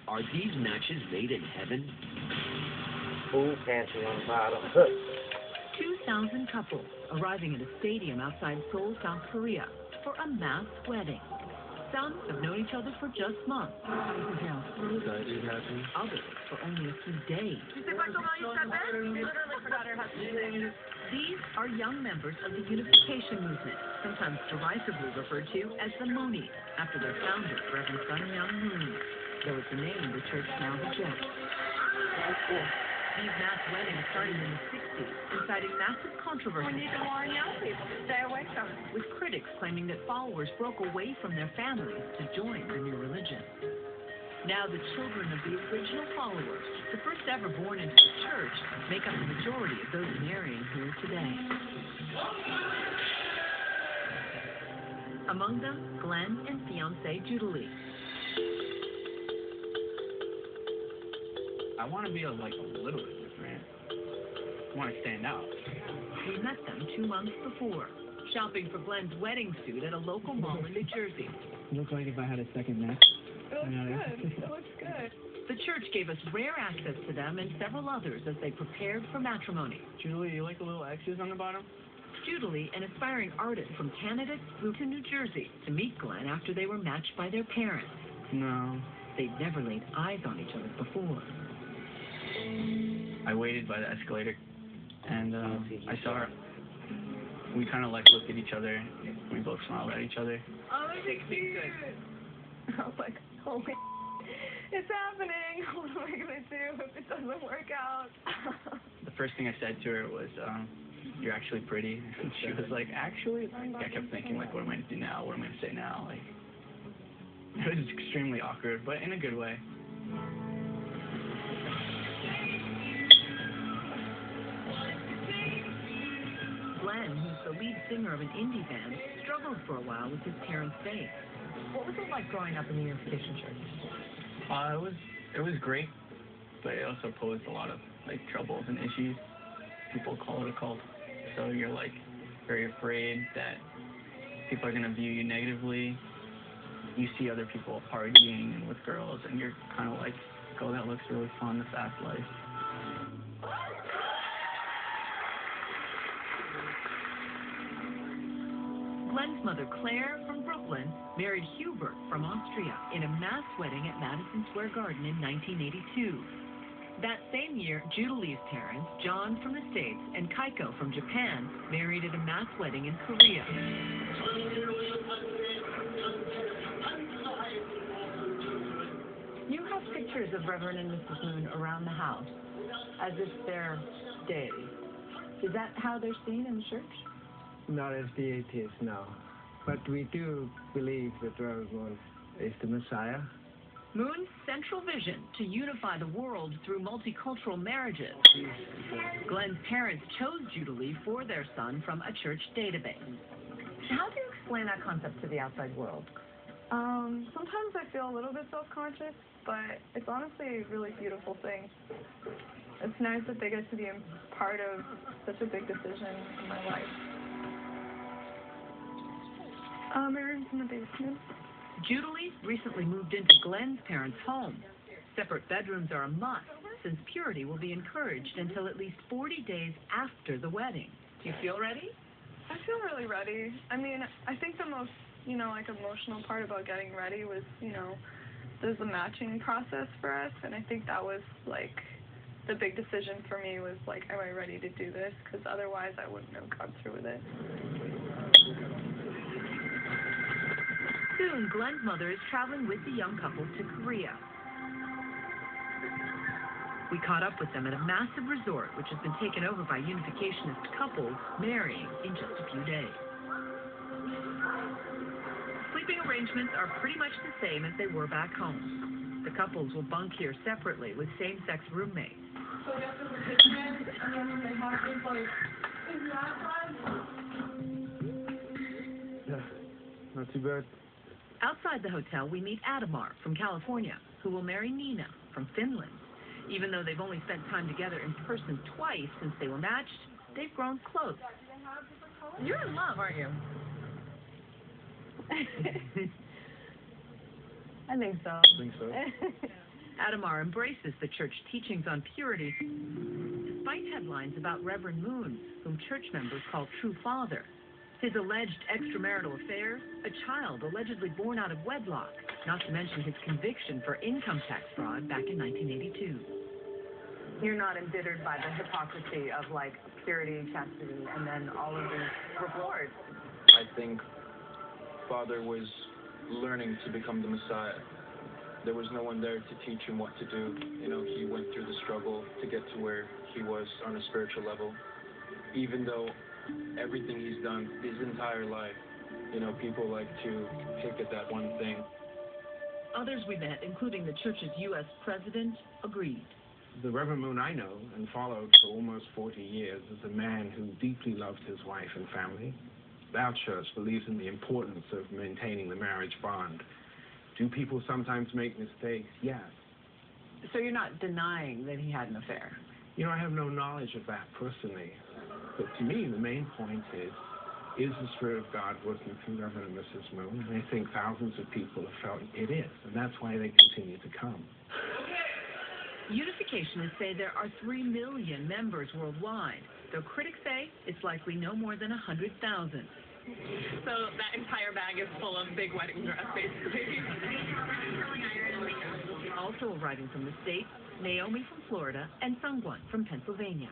Are these matches made in heaven? Food pantry on the bottom. 2,000 couples arriving at a stadium outside Seoul, South Korea for a mass wedding. Some have known each other for just months. Others for only a few days. These are young members of the unification movement, sometimes derisively referred to as the Moonies, after their founder, Reverend Sun Myung Moon, though it's a name the church now rejects. These mass weddings started in the 60s, inciting massive controversy. We need to warn young people to stay away from it. With critics claiming that followers broke away from their families to join the new religion. Now the children of the original followers, the first ever born into the church, make up the majority of those marrying here today. Among them, Glenn and fiancée Judalee. I want to be a little bit different. I want to stand out. We met them 2 months before, shopping for Glenn's wedding suit at a local mall in New Jersey. Look like if I had a second match. It looks good. It looks good. The church gave us rare access to them and several others as they prepared for matrimony. Julie, you like the little X's on the bottom? Judalee, an aspiring artist from Canada, flew to New Jersey to meet Glenn after they were matched by their parents. No. They'd never laid eyes on each other before. I waited by the escalator, and I saw her. We kind of looked at each other. We both smiled at each other. Oh, that's cute. I was like, oh my, it's happening. What am I going to do if it doesn't work out? The first thing I said to her was, you're actually pretty. And she was like, actually? I kept thinking, what am I going to do now? What am I going to say now? It was extremely awkward, but in a good way. Glenn, who's the lead singer of an indie band, struggled for a while with his parents' faith. What was it like growing up in the Unification Church? It was great, but it also posed a lot of troubles and issues. People call it a cult, so you're very afraid that people are gonna view you negatively. You see other people partying and with girls, and you're kind of like, oh, that looks really fun, the fast life. Glenn's mother, Claire, from Brooklyn, married Hubert from Austria in a mass wedding at Madison Square Garden in 1982. That same year, Judalee's parents, John from the States and Kaiko from Japan, married at a mass wedding in Korea. You have pictures of Reverend and Mrs. Moon around the house, as if they're deity. Is that how they're seen in the church? Not as deities, no. But we do believe that Reverend Moon is the Messiah. Moon's central vision to unify the world through multicultural marriages. Glenn's parents chose Judalee for their son from a church database. How do you explain that concept to the outside world? Sometimes I feel a little bit self-conscious, but it's honestly a really beautiful thing. It's nice that they get to be a part of such a big decision in my life. My room's in the basement. Judalee recently moved into Glenn's parents' home. Separate bedrooms are a must, since purity will be encouraged until at least 40 days after the wedding. Do you feel ready? I feel really ready. I mean, I think the most, emotional part about getting ready was, there's a matching process for us, and I think that was, the big decision for me was, am I ready to do this? Because otherwise I wouldn't have gone through with it. Soon, Glenn's mother is traveling with the young couple to Korea. We caught up with them at a massive resort, which has been taken over by unificationist couples marrying in just a few days. Sleeping arrangements are pretty much the same as they were back home. The couples will bunk here separately with same-sex roommates. Yeah, not too bad. Outside the hotel, we meet Adamar from California, who will marry Nina from Finland. Even though they've only spent time together in person twice since they were matched, they've grown close. You're in love, aren't you? I think so. I think so. Adamar embraces the church teachings on purity, despite headlines about Reverend Moon, whom church members call true father. His alleged extramarital affairs, a child allegedly born out of wedlock, not to mention his conviction for income tax fraud back in 1982. You're not embittered by the hypocrisy of, like, purity, chastity, and then all of these reports. I think Father was learning to become the Messiah. There was no one there to teach him what to do. You know, he went through the struggle to get to where he was on a spiritual level. Even though everything he's done his entire life, you know, people like to pick at that one thing. Others we met, including the church's U.S. president, agreed. The Reverend Moon I know and followed for almost 40 years is a man who deeply loved his wife and family. Our church believes in the importance of maintaining the marriage bond. Do people sometimes make mistakes? Yes. So you're not denying that he had an affair? You know, I have no knowledge of that personally. But to me, the main point is the Spirit of God working through Reverend and Mrs. Moon? And I think thousands of people have felt it is, and that's why they continue to come. Unificationists say there are 3 million members worldwide, though critics say it's likely no more than 100,000. So that entire bag is full of big wedding dress, basically. Also arriving from the States, Naomi from Florida and Sungwon from Pennsylvania.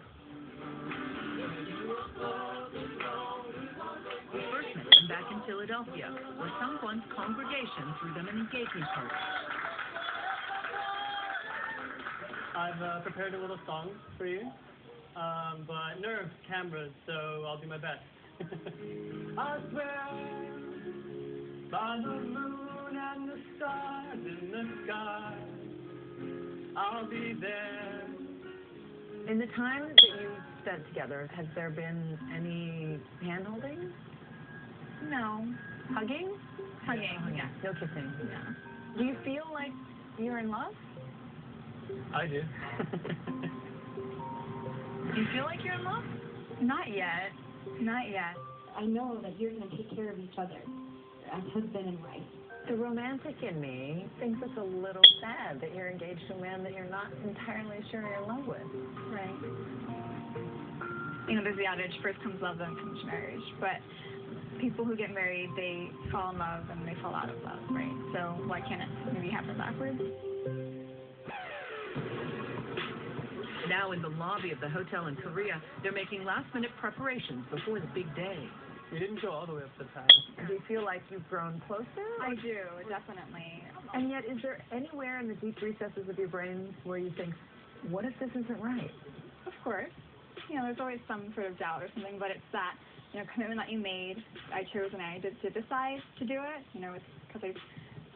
We first met them back in Philadelphia, where Sungwon's congregation threw them an engagement party. I've prepared a little song for you, but nerves, cameras, so I'll do my best. I swear by the moon and the stars in the sky, I'll be there. In the time that you spent together, has there been any hand-holding? No. Hugging? Hugging, yeah. No kissing? Yeah. Do you feel like you're in love? I do. Do you feel like you're in love? Not yet. Not yet. I know that you're going to take care of each other as husband and wife. The romantic in me thinks it's a little sad that you're engaged to a man that you're not entirely sure you're in love with. Right. You know, there's the adage, first comes love, then comes marriage. But people who get married, they fall in love and they fall out of love, right? So why can't it maybe happen backwards? Now in the lobby of the hotel in Korea, they're making last-minute preparations before the big day. You didn't go all the way up to the palace. Do you feel like you've grown closer? I do, definitely. And yet, is there anywhere in the deep recesses of your brain where you think, what if this isn't right? Of course. You know, there's always some sort of doubt or something, but it's that, you know, commitment that you made. I chose and I did decide to do it. You know, it's because I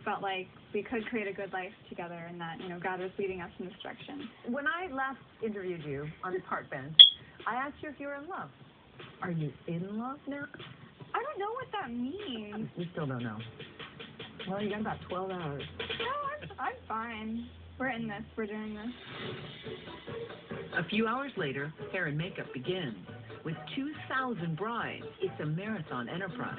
felt like we could create a good life together and that, you know, God was leading us in this direction. When I last interviewed you on the park bench, I asked you if you were in love. Are you in love now? I don't know what that means. You still don't know. Well, you got about 12 hours. No, I'm fine. We're in this. We're doing this. A few hours later, hair and makeup begins. With 2,000 brides, it's a marathon enterprise.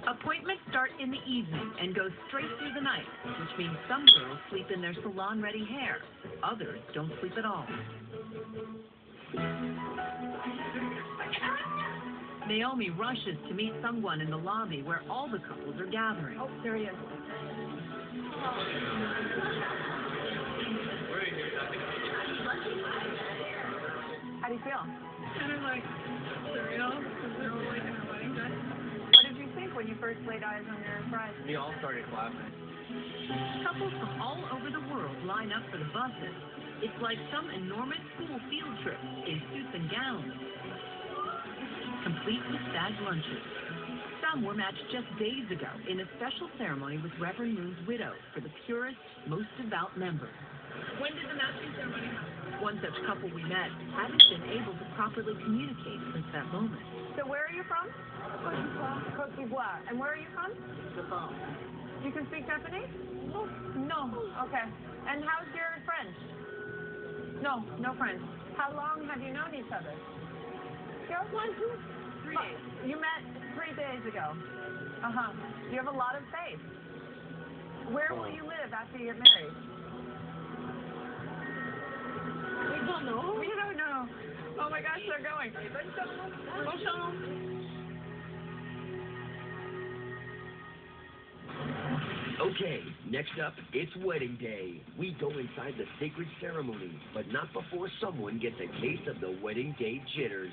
Appointments start in the evening and go straight through the night, which means some girls sleep in their salon-ready hair. Others don't sleep at all. Naomi rushes to meet Sungwon in the lobby where all the couples are gathering. Oh, there he is. How do you feel? Kind of like surreal because we're all like in a wedding dress. What did you think when you first laid eyes on your bride? We all started clapping. Couples from all over the world line up for the buses. It's like some enormous school field trip in suits and gowns, complete with stag lunches. Some were matched just days ago in a special ceremony with Reverend Moon's widow for the purest, most devout members. When did the matching ceremony happen? One such couple we met hadn't been able to properly communicate since that moment. So where are you from? Cote d'Ivoire. And where are you from? Japan. You can speak Japanese? No. Okay. And how's your French? No French. How long have you known each other? 3 days. You met 3 days ago. You have a lot of faith. Where will you live after you get married? we're going. Okay, next up, it's wedding day. We go inside the sacred ceremony, but not before someone gets a taste of the wedding day jitters.